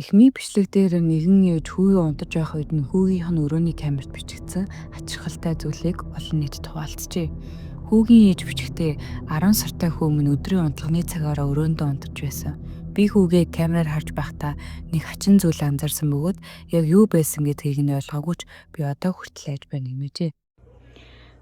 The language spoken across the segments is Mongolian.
Эхний бичлэг дээр нэгэн ээж хүүгээ унтаж байх үед нь хүүгийнх нь өрөөний камерт бичигдсэн ачирхалтай зүйлийг олон нийтэд хуваалцжээ. Хүүгийн ээж бичгтээ 10 сартай хүү минь өдрийн унтлагын цагаараа өрөөндөө унтаж байсан. Би хүүгээ камераар харж байхдаа нэг хачин зүйл анзаарсан бөгөөд яг юу байсан гэдгийг нь ойлгоогүй ч би одоо хүртэл айж байна нэмэжээ.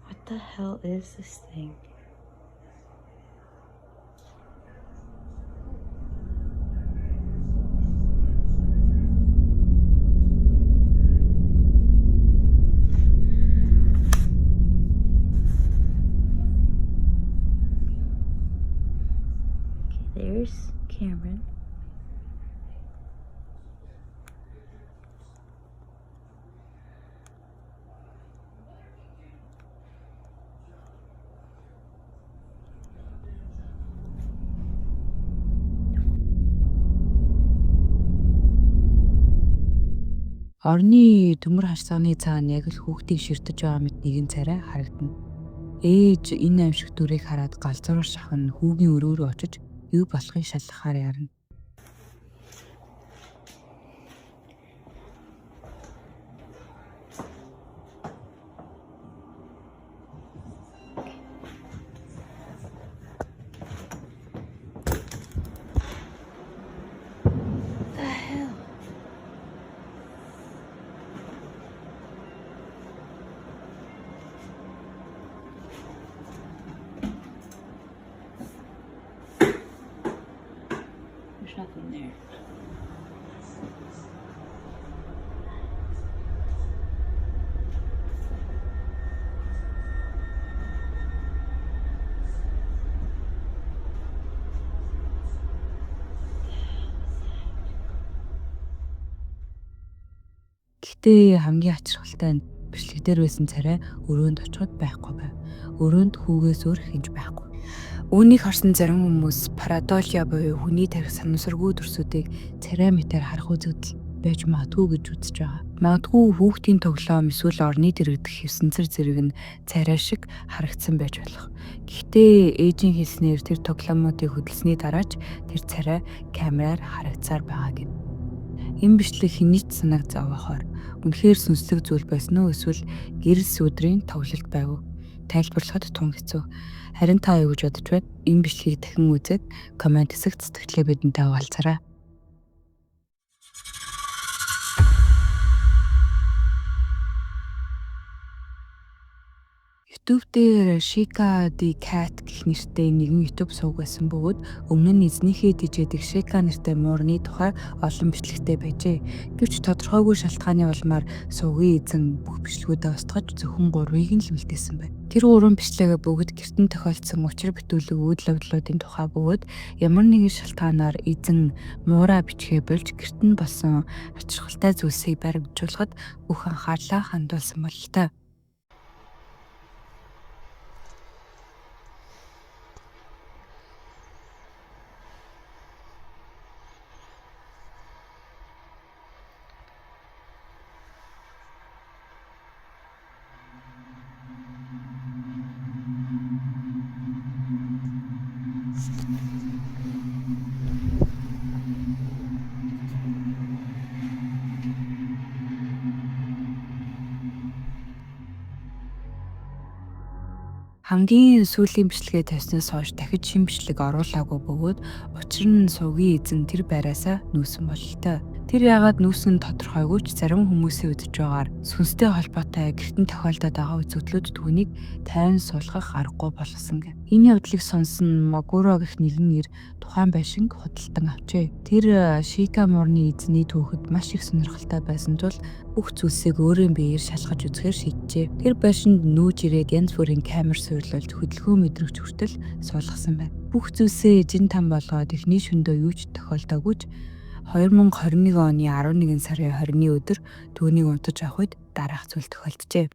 What the hell is this thing? Okay, there's Cameron. Орны төмөр хашааны цаана яг л хүүхдийг ширтэж байгаа мэт нэгэн царай харагдана. Ээж энэ аимшиг дүрийг хараад галзуур шахна хүүгийн өрөө рүү очиж юу болохыг шалгахаар ярина. The hell? There's nothing there. Гэтэ хамгийн ачирхалтай нь бичлэг дээр байсан царай өрөөнд очиход байхгүй байв. Өрөөнд хүүгээс өөр хинж байхгүй. Үүнийг харсан зарим хүмүүс парадолия буюу хүний тарих санамсаргүй дүрсүүдийг царай мэтээр харах үзэгдэл байж магадгүй гэж үзэж байгаа. Магадгүй хүүхдийн тоглоом эсвэл орны дэрэгдэх хэвсэнцэр зэрэг нь царай шиг харагдсан байж болох. Гэхдээ ээжийн хэлснээр тэр тоглоомуудыг хөдөлсөний дараач тэр царай камераар харагдсаар байгаа гэв. Энэ бичлэг хэний ч санааг зовоохоор үнэхээр сүнслэг зүйл байсан уу эсвэл гэрэл сүдрийн тоглолт байв уу? Тайлбарлахад тун хэцүү. Харин та юу гэж бодож байна? Энэ бичлэгийг дахин үзээд комент хэсэгт сэтгэлээ бидэнтэй хуваалцаарай. YouTube дээр Shika the Cat гэх нэртэй нэгэн YouTube сувг байсан бөгөөд өмнө нь эзнийхээ дижээдэг Shika нэртэй муурны тухай олон бичлэгтэй байжээ. Гэвч тодорхойгүй шалтгааны улмаар сувгийн эзэн бүх бичлэгүүдээ устгаж зөвхөн 3-ыг нь л үлдээсэн байна. Тэр 3 бичлэгээ бүгд гэртэн тохиолдсон учир бүтүүлэг үйл явдлуудын тухай бөгөөд ямар нэгэн шалтгаанаар эзэн муураа бичгээ болж гэртэн болсон ачирхалтай зүйлсийг баримжуулахад бүх анхаарлаа хандуулсан бололтой. Хамгийн сүүлийн бичлэгээ тавьснаас хойш дахиж шинэ бичлэг оруулаагүй бөгөөд учир нь сувгийн эзэн тэр байраасаа нүүсэн бололтой. Тэр яагаад нүүсэн нь тодорхойгүй ч зарим хүмүүсийн үзэж байгаагаар сүнстэй холбоотой гэртэн тохиолдоод байгаа үзэгдлүүд түүнийг тайван суулгах аргагүй болгосон гэв. Энэ явдлыг сонсон Могуро гэх нэгэн нэр тухайн байшинг худалдан авчээ. Тэр Shika муурны эзний түүхэд маш их сонирхолтой байсан тул бүх зүйлсийг өөрийн биеэр шалгаж үзэхээр шийджээ. Тэр байшинд нүүж ирээд янз бүрийн камер суйрлуулж хөдөлгөөн мэдрэгч хүртэл суулгасан байна. Бүх зүйлсээ эзэн там болгоод эхний шөндөө юу ч тохиолдоогүй ч 2021 оны 11 сарын 20-ны өдөр түүнийг унтаж авах үед дараах зүйл тохиолджээ.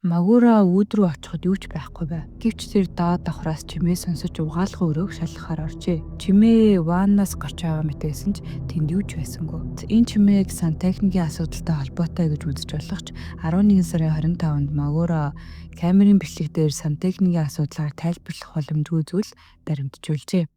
Магура үүд рүү очиход юу ч байхгүй байв. Гэвч тэр доод давхраас чимээ сонсож угаалгын өрөөг шалгахаар оржээ. Чимээ ваннаас гарч байгаа мэтээсэн ч тэнд юу ч байсангүй. Энэ чимээг сантехникийн асуудалтай холбоотой гэж үзэж болох ч 11 сарын 25-нд Магура камерын бичлэг дээр сантехникийн асуудлаар тайлбарлах боломжгүй зүйл баримтжуулжээ.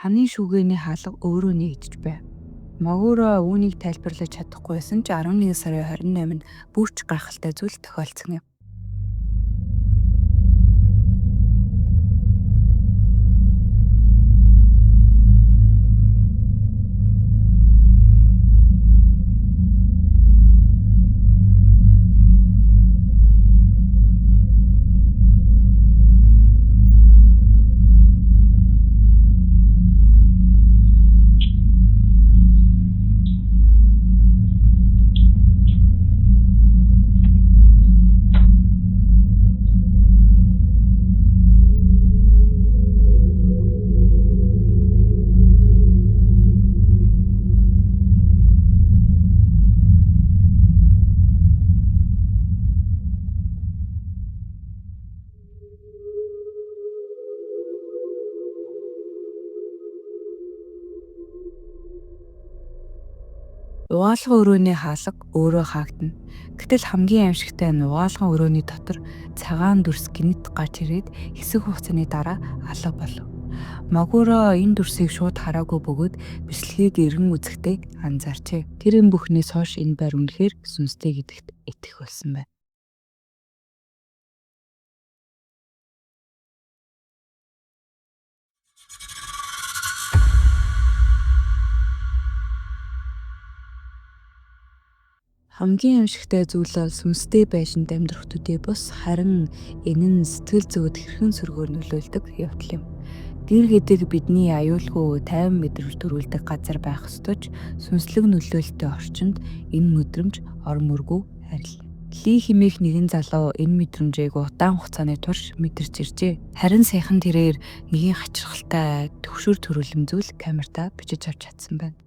Хамгийн шүүгээний хаалга өөрөө нэгдэж байв. Магура үүнийг тайлбарлаж чадахгүй байсан ч 11 сарын 28-нд бүрч гайхалтай зүйл тохиолдсон юм. Угаалгын өрөөний хаалга өөрөө хаагдана. Гэтэл хамгийн аимшигтай нь угаалгын өрөөний дотор цагаан дүрс гинт гарч ирээд хэсэг хугацааны дараа алга болов. Магура энэ дүрсийг шууд хараагүй бөгөөд бичлэгийг эргэн үзэхдээ анзаарчээ. Тэрэн бүхнээс хойш энэ байр үнэхээр сүнстэй гэдэгт итгэх болсон байна. Хамгийн аимшигтай зүйл бол сүнстэй байшинд амьдрах төдий бус харин энэ нь сэтгэл зүйд хэрхэн сөргөөр нөлөөлдөг явдал юм. Гэр гэдэг бидний аюулгүй 50 мэдрэмж төрүүлдэг газар байх ёстой ч сүнслэг нөлөөлтөй орчинд энэ мэдрэмж ор мөргүй харил. Ли хэмээх нэгэн залуу энэ мэдрэмжийг удаан хугацааны турш мэдэрч иржээ. Харин саяхан тэрээр нэгэн хачирхалтай төвшөр төрүүлэм зүйл камертаа бичиж авч чадсан байна.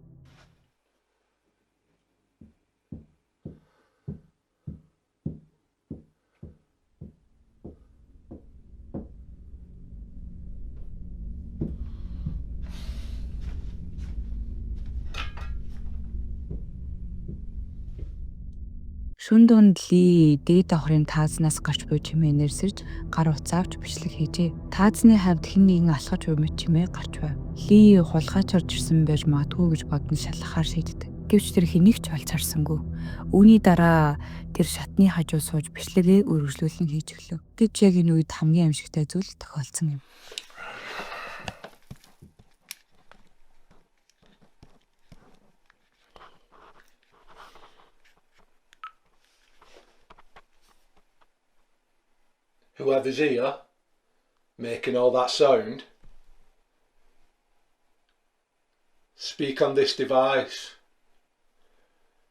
Шүн дунд Ли дээд давхрын таазнаас гарч буй чимээ нэрсэрж гар утсаавч бичлэг хийжээ. Таазны хавьд хэн нэгэн алхаж буй мэт чимээ гарч байв. Ли хулгайч орж ирсэн байж магадгүй гэж бодон шалгахаар шийддэг. Гэвч тэр хэнийг ч олж харсангүй. Үүний дараа тэр шатны хажуу сууж бичлэгээ үргэлжлүүлэн хийж өглөө. Гэвч яг энэ үед хамгийн аимшигтай зүйл тохиолдсон юм. Whoever's here, making all that sound, speak on this device.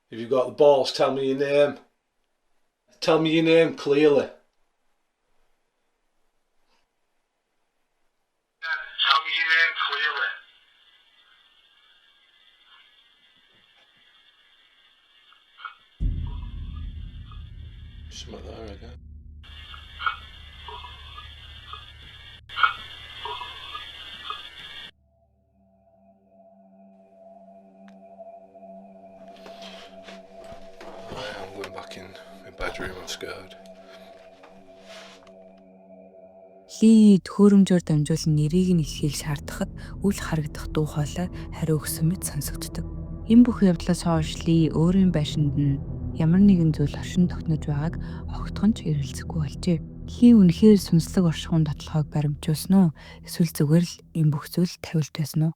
If you've got the balls, tell me your name. Tell me your name clearly. Tell me your name clearly. Something there again. I'm going back in my bedroom, I'm scared. Ли төхөөрөмжөөр дамжуулан нэрийг нь хэлхийг шаардахад үл харагдах дуу хоолой хариу өгсөн мэт сонсогддог. Энэ бүх явдлаас хойш Ли өөрийн байшинд нь ямар нэгэн зүйл оршин тогтнож байгааг огтхон ч эргэлзэхгүй болжээ. Ли үнэхээр сүнслэг оршихуун дотлохойг баримжуулсан уу? Эсвэл зүгээр л энэ бүх зүйл тавилт байсан уу?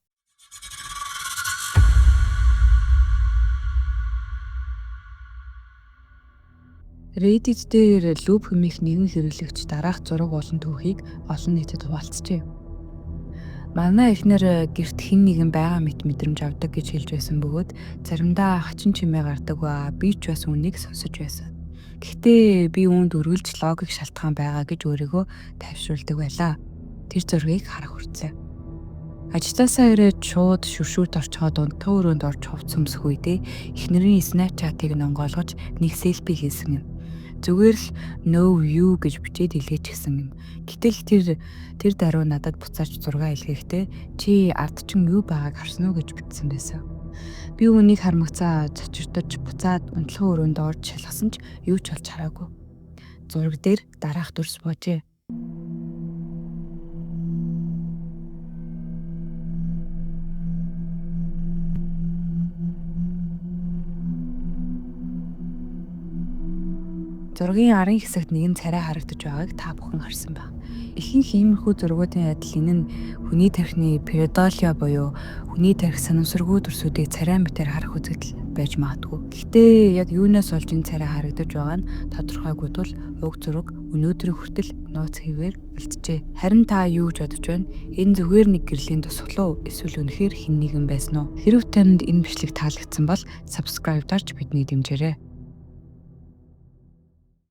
Reddit дээр Loop хэмээх нэгэн хэрэглэгч дараах зураг болон түүхийг олон нийтэд хуваалцжээ. Манай эхнэр гэрт хэн нэгэн байгаа мэт мэдрэмж авдаг гэж хэлж байсан бөгөөд заримдаа хачин чимээ гардаг ба би ч бас үнийг сонсож байсан. Гэхдээ би үүнд үргэлж логик шалтгаан байгаа гэж өөрийгөө тайвшруулдаг байлаа. Тэр зургийг харах хүртсэн. Ажлаасаа ирээд шууд шүршүүт орчоод унтах өрөөнд орж хувц өмсөх үедээ эхнэрийн Snapchat-ыг онгойлгож нэг селфи хийсэн юм. Зүгээр л no you гэж бичээд илгээчихсэн юм. Гэтэл тэр даруй надад буцааж зураг илгээхдээ чи ард чин юу байгааг харсан уу гэж бичсэн байсан. Би үүнийг хармагцаа цочирдож буцаад унтлахын өрөөнд орж шалгасан ч юу ч болж хараагүй. Зураг дээр дараах дүрс боожээ. Зургийн арын хэсэгт нэгэн царай харагдаж байгааг та бүхэн харсан баг. Ихэнх иймэрхүү зургуудын адил энэ нь хүний тархины перидолио буюу хүний тархи санамсаргүй дүрсүүдийг царай мэтээр харах үзэгдэл байж магадгүй. Гэхдээ яг юунаас олж энэ царай харагдаж байгаа нь тодорхойгүй тул уг зураг өнөөдрийн хүртэл нууц хэвээр үлджээ. Харин та юу гэж бодож байна? Энэ зүгээр нэг гэрлийн тусгалуу эсвэл үнэхээр хэн нэгэн байсан уу? Хэрв танд энэ бичлэг таалагдсан бол subscribe дарж биднийг дэмжээрэй.